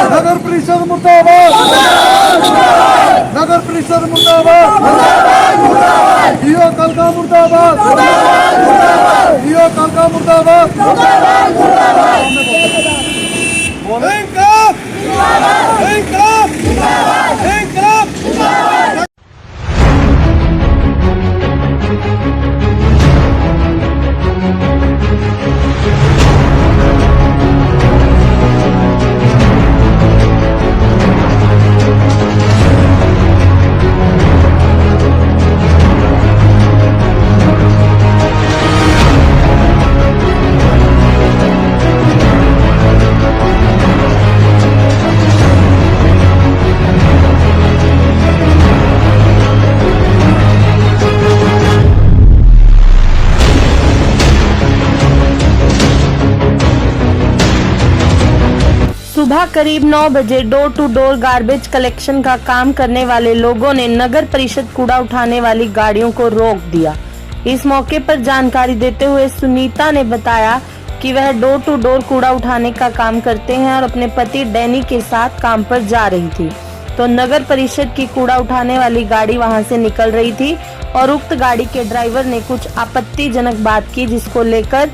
नगर परिषद मुर्दाबाद, नगर परिषद मुर्दाबाद, ईओ कलका मुर्दाबाद, ईओ कलका मुर्दाबाद। सुबह करीब 9 बजे door to door garbage collection का काम करने वाले लोगों ने नगर परिषद कूड़ा उठाने वाली गाड़ियों को रोक दिया। इस मौके पर जानकारी देते हुए सुनीता ने बताया कि वह डोर टू डोर कूड़ा उठाने का काम करते हैं और अपने पति डैनी के साथ काम पर जा रही थी, तो नगर परिषद की कूड़ा उठाने वाली गाड़ी वहां से निकल रही थी और उक्त गाड़ी के ड्राइवर ने कुछ आपत्तिजनक बात की, जिसको लेकर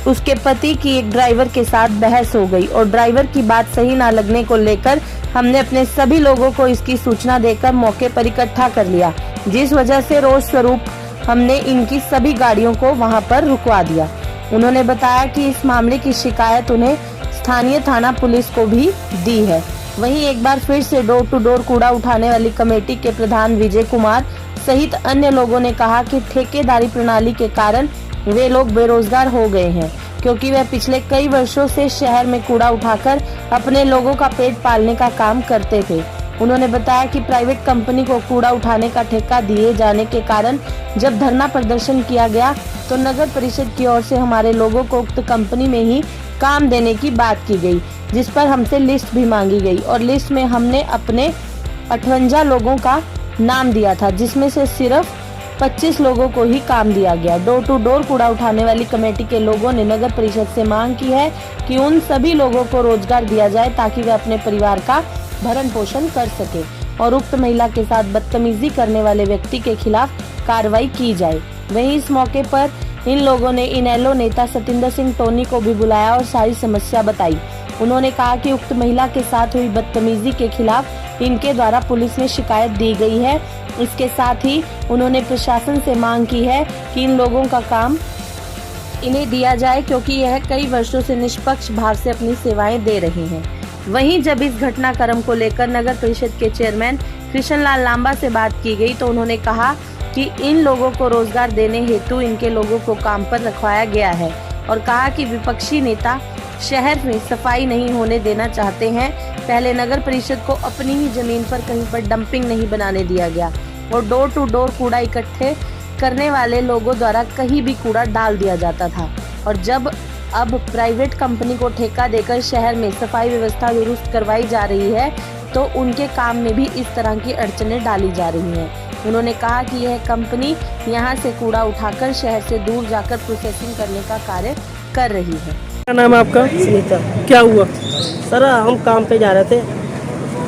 उसके पति की एक ड्राइवर के साथ बहस हो गई और ड्राइवर की बात सही ना लगने को लेकर हमने अपने सभी लोगों को इसकी सूचना देकर मौके पर इकट्ठा कर लिया, जिस वजह से रोष स्वरूप हमने इनकी सभी गाड़ियों को वहां पर रुकवा दिया। उन्होंने बताया कि इस मामले की शिकायत उन्हें स्थानीय थाना पुलिस को भी दी है। वहीं एक बार फिर से डोर टू डोर कूड़ा उठाने वाली कमेटी के प्रधान विजय कुमार सहित अन्य लोगों ने कहा कि ठेकेदारी प्रणाली के कारण वे लोग बेरोजगार हो गए हैं, क्योंकि वे पिछले कई वर्षों से शहर में कूड़ा उठाकर अपने लोगों का पेट पालने का काम करते थे। उन्होंने बताया कि प्राइवेट कंपनी को कूड़ा उठाने का ठेका दिए जाने के कारण जब धरना प्रदर्शन किया गया तो नगर परिषद की ओर से हमारे लोगों को उक्त कंपनी में ही काम देने की बात की गई, जिस पर हमसे लिस्ट भी मांगी गई और लिस्ट में हमने अपने 58 लोगों का नाम दिया था, जिसमें से सिर्फ 25 लोगों को ही काम दिया गया। डोर टू डोर कूड़ा उठाने वाली कमेटी के लोगों ने नगर परिषद से मांग की है कि उन सभी लोगों को रोजगार दिया जाए ताकि वे अपने परिवार का भरण पोषण कर सके और उक्त महिला के साथ बदतमीजी करने वाले व्यक्ति के खिलाफ कार्रवाई की जाए। वहीं इस मौके पर इन लोगों ने इनेलो नेता सतिंदर सिंह टोनी को भी बुलाया और सारी समस्या बताई। उन्होंने कहा कि उक्त महिला के साथ हुई बदतमीजी के खिलाफ इनके द्वारा पुलिस में शिकायत दी गई है। इसके साथ ही उन्होंने प्रशासन से मांग की है कि इन लोगों का काम इन्हें दिया जाए, क्योंकि यह कई वर्षों से निष्पक्ष भाव से अपनी सेवाएं दे रहे हैं। वहीं जब इस घटनाक्रम को लेकर नगर परिषद के चेयरमैन कृष्ण लाल लांबा से बात की गई तो उन्होंने कहा कि इन लोगों को रोजगार देने हेतु इनके लोगों को काम पर रखवाया गया है और कहा कि विपक्षी नेता शहर में सफाई नहीं होने देना चाहते हैं। पहले नगर परिषद को अपनी ही जमीन पर कहीं पर डंपिंग नहीं बनाने दिया गया और डोर टू डोर कूड़ा इकट्ठे करने वाले लोगों द्वारा कहीं भी कूड़ा डाल दिया जाता था और जब अब प्राइवेट कंपनी को ठेका देकर शहर में सफाई व्यवस्था दुरुस्त करवाई जा रही है तो उनके काम में भी इस तरह की अड़चनें डाली जा रही हैं। उन्होंने कहा कि यह कंपनी यहां से कूड़ा उठाकर शहर से दूर जाकर प्रोसेसिंग करने का कार्य कर रही है। क्या नाम है आपका? सुनीता। क्या हुआ? सर हम काम पे जा रहे थे,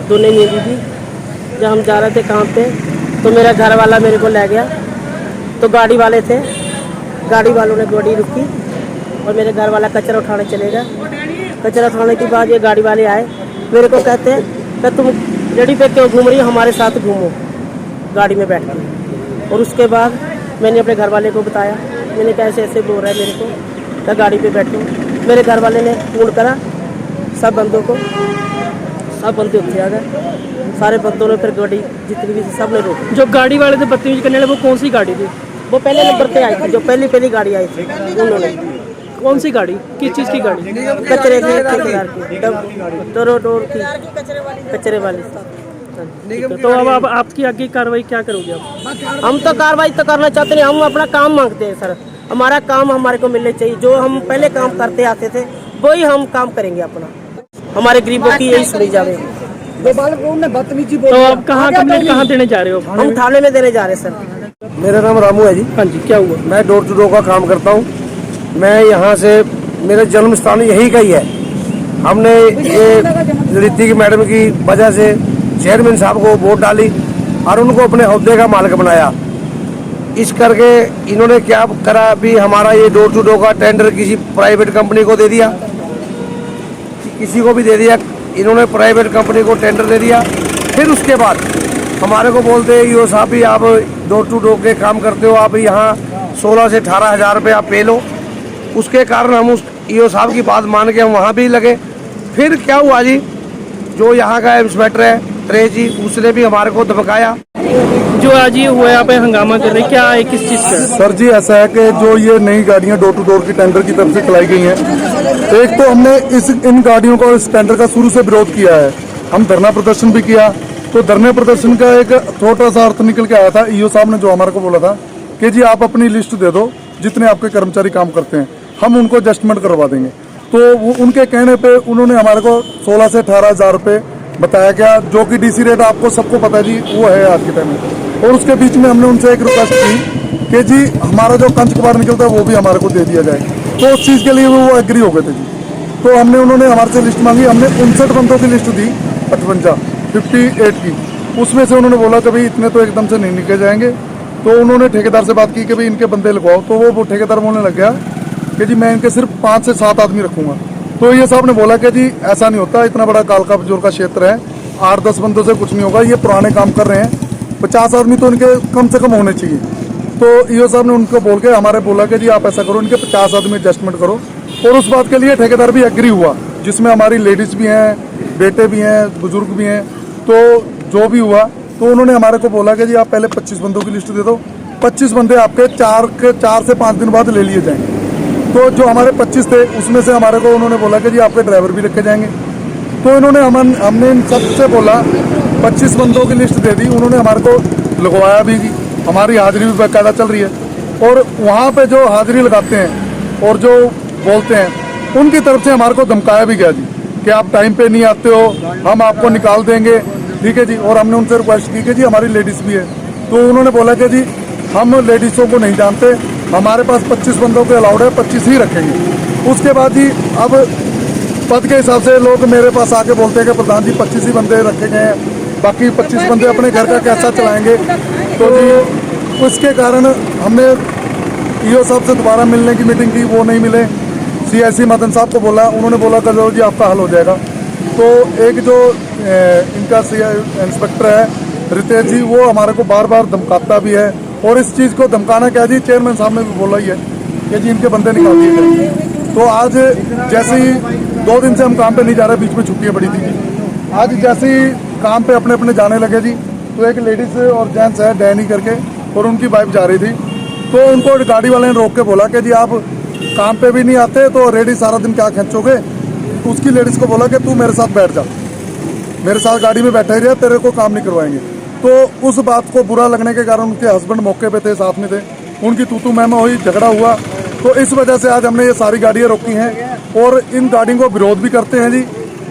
दोनों मेरी थी। जब हम जा रहे थे काम पे तो मेरा घर वाला मेरे को ले गया, तो गाड़ी वाले थे, गाड़ी वालों ने गाड़ी रुकी और मेरे घर वाला कचरा उठाने चले गया। कचरा उठाने के बाद ये गाड़ी वाले आए, मेरे को कहते हैं कि तुम रेडी पे क्यों घूम रही हो, हमारे साथ घूमो गाड़ी में बैठ कर। और उसके बाद मैंने अपने घर वाले को बताया, मैंने कैसे ऐसे बोल रहा है मेरे को, क्या गाड़ी पे बैठो। मेरे घर वाले ने फोन करा सब बंदों को, सब बंदे उठे आ गए, सारे बंदों ने फिर गाड़ी जितनी भी सब ने रोकी। जो गाड़ी वाले थे बदतमीजी करने वाले वो कौन सी गाड़ी थी? वो पहले नंबर पे आई थी, जो पहली गाड़ी आई थी उन्होंने। कौन सी गाड़ी? किस चीज़ की गाड़ी? कचरे की, ठेकेदार की, डोर की, कचरे वाली। तो अब आपकी आगे कार्रवाई क्या करोगे आप? हम तो कार्रवाई तो करना चाहते हैं, हम अपना काम मांगते हैं सर। हमारा काम हमारे को मिलने चाहिए, जो हम पहले काम करते आते थे वही हम काम करेंगे अपना। हमारे गरीबों की यही सुनी जावे। तो आप कहाँ कंप्लेंट कहाँ देने जा रहे हो? हम थाने में देने जा रहे हैं सर। मेरा नाम रामू है जी। हाँ जी, क्या हुआ? मैं डोर टू डोर का काम करता हूँ। मैं यहाँ से, मेरा जन्म स्थान यही का ही है, हमने ये ऋतिक मैडम की वजह से चेयरमैन साहब को वोट डाली और उनको अपने ओहदे का मालिक बनाया। इस करके इन्होंने क्या करा, भी हमारा ये डोर टू डोर का टेंडर किसी प्राइवेट कंपनी को दे दिया, किसी को भी दे दिया। इन्होंने प्राइवेट कंपनी को टेंडर दे दिया। फिर उसके बाद हमारे को बोलते हैं ईओ साहब भी आप डोर टू डोर के काम करते हो, आप यहाँ 16 से 18 हज़ार रुपये आप पे लो। उसके कारण हम उस ईओ साहब की बात मान के हम वहाँ भी लगे। फिर क्या हुआ जी, जो यहाँ का इंस्पेक्टर है त्रेज जी, उसने भी हमारे को धमकाया। जो आज ये हुआ, यहाँ पे हंगामा कर रहे हैं, क्या है, किस चीज़ का? सर जी ऐसा है कि जो ये नई गाड़ियां डोर टू डोर की टेंडर की तरफ से चलाई गई हैं, एक तो हमने इन गाड़ियों को इस टेंडर का शुरू से विरोध किया है। हम धरना प्रदर्शन भी किया। तो धरने प्रदर्शन का एक छोटा सा अर्थ निकल के आया था। ईओ साहब ने जो हमारे को बोला था कि जी आप अपनी लिस्ट दे दो जितने आपके कर्मचारी काम करते हैं, हम उनको एडजस्टमेंट करवा देंगे। तो वो उनके कहने पे उन्होंने हमारे को 16 से 18 हज़ार रुपये बताया गया, जो कि डीसी रेट आपको सबको पता है जी वो है आज के टाइम में। और उसके बीच में हमने उनसे एक रिक्वेस्ट की कि जी हमारा जो कंच कबाड़ निकलता है वो भी हमारे को दे दिया जाए। तो उस चीज़ के लिए वो एग्री हो गए थे जी। तो हमने उन्होंने हमारे से लिस्ट मांगी। हमने 59 बंदों की लिस्ट दी, 58 की। उसमें से उन्होंने बोला कि भाई इतने तो एकदम से नहीं निकल जाएंगे। तो उन्होंने ठेकेदार से बात की कि भाई इनके बंदे लगवाओ। तो वो ठेकेदार बोलने लग गया कि जी मैं इनके सिर्फ 5 से 7 आदमी रखूंगा। तो ये साहब ने बोला कि जी ऐसा नहीं होता, इतना बड़ा कालका बजोर का क्षेत्र है, 8-10 बंदों से कुछ नहीं होगा, ये पुराने काम कर रहे हैं, 50 आदमी तो इनके कम से कम होने चाहिए। तो ईओ साहब ने उनको बोल के हमारे बोला कि जी आप ऐसा करो, इनके 50 आदमी एडजस्टमेंट करो। और उस बात के लिए ठेकेदार भी एग्री हुआ, जिसमें हमारी लेडीज भी हैं, बेटे भी हैं, बुजुर्ग भी हैं। तो जो भी हुआ तो उन्होंने हमारे को बोला कि जी आप पहले 25 बंदों की लिस्ट दे दो, 25 बंदे आपके 4 से 5 दिन बाद ले लिए जाएंगे। तो जो हमारे 25 थे उसमें से हमारे को उन्होंने बोला कि जी आपके ड्राइवर भी रखे जाएंगे। तो इन्होंने हमने इन सबसे बोला 25 बंदों की लिस्ट दे दी। उन्होंने हमारे को लगवाया भी, हमारी हाजिरी भी बाकायदा चल रही है। और वहाँ पे जो हाजिरी लगाते हैं और जो बोलते हैं उनकी तरफ से हमारे को धमकाया भी गया जी कि आप टाइम पे नहीं आते हो, हम आपको निकाल देंगे, ठीक है जी। और हमने उनसे रिक्वेस्ट की कि जी हमारी लेडीज़ भी है। तो उन्होंने बोला कि जी हम लेडीज़ों को नहीं जानते, हमारे पास 25 बंदों के अलाउड है, 25 ही रखेंगे। उसके बाद जी अब पद के हिसाब से लोग मेरे पास आके बोलते हैं कि प्रधान जी 25 ही बंदे रखे गए हैं, बाकी 25 बंदे अपने घर का कैसा चलाएंगे। तो जी उसके कारण हमने ईओ साहब से दोबारा मिलने की मीटिंग की, वो नहीं मिले। सीआईसी मदन साहब को बोला, उन्होंने बोला कि चलो जी आपका हल हो जाएगा। तो एक जो इनका इंस्पेक्टर है रितेश जी, वो हमारे को बार बार धमकाता भी है। और इस चीज़ को धमकाना क्या जी, चेयरमैन साहब ने भी बोला ही है कि जी इनके बंदे निकाल दिए जाएंगे। तो आज जैसे ही 2 दिन से हम काम पे नहीं जा रहे, बीच में छुट्टियाँ पड़ी थी जी, आज जैसे ही काम पे अपने अपने जाने लगे जी, तो एक लेडीज और जेंट्स है डैनी करके, और उनकी वाइफ जा रही थी। तो उनको गाड़ी वाले ने रोक के बोला कि जी आप काम पे भी नहीं आते तो रेडी सारा दिन क्या खींचोगे। उसकी लेडीज को बोला कि तू मेरे साथ बैठ जा, मेरे साथ गाड़ी में बैठा ही रहा, तेरे को काम नहीं करवाएंगे। तो उस बात को बुरा लगने के कारण उनके हस्बैंड मौके पे थे, साथ में थे, उनकी तू मैमा हुई, झगड़ा हुआ। तो इस वजह से आज हमने ये सारी गाड़ियाँ रोकी हैं और इन गाड़ियों को विरोध भी करते हैं जी।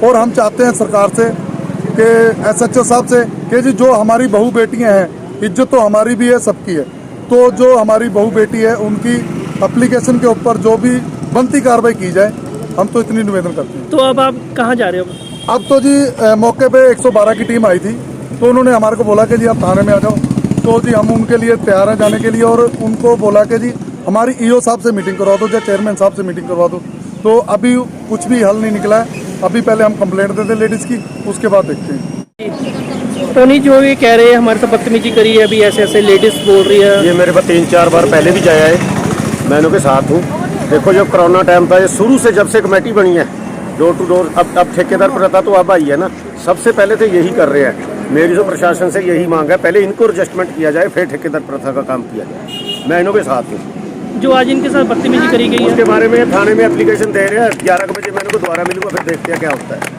और हम चाहते हैं सरकार से कि SHO साहब से कि जी जो हमारी बहू बेटियाँ हैं, इज्जत तो हमारी भी है, सबकी है। तो जो हमारी बहू बेटी है उनकी एप्लीकेशन के ऊपर जो भी बनती कार्रवाई की जाए, हम तो इतनी निवेदन करते हैं। तो अब आप कहाँ जा रहे हो? अब तो जी मौके पे 112 की टीम आई थी, तो उन्होंने हमारे को बोला कि जी आप थाने में आ जाओ। तो जी हम उनके लिए तैयार हैं जाने के लिए। और उनको बोला कि जी हमारी ईओ साहब से मीटिंग करवा दो या चेयरमैन साहब से मीटिंग करवा दो। तो अभी कुछ भी हल नहीं निकला है। अभी पहले हम कंप्लेंट देते लेडीज़ की, उसके बाद देखते हैं। टोनी जो ये कह रहे हैं हमारे साथ बदतमीजी करी है, अभी ऐसे ऐसे लेडीज़ बोल रही है। ये मेरे पास 3-4 बार पहले भी जाया है, मैं इनके साथ हूँ। देखो जब कोरोना टाइम था, ये शुरू से जब से कमेटी बनी है डोर टू डोर, अब ठेकेदार प्रथा तो अब आई है ना, सबसे पहले तो यही कर रहे हैं। मेरी तो प्रशासन से यही मांग है, पहले इनको एडजस्टमेंट किया जाए, फिर ठेकेदार प्रथा का काम किया जाए। मैं इनके साथ हूँ। जो आज इनके साथ बदतमीजी करी गई है, उसके बारे में थाने में एप्लीकेशन दे रहे हैं। 11 बजे मैं इनको दोबारा मिलूंगा, फिर देखते हैं क्या होता है।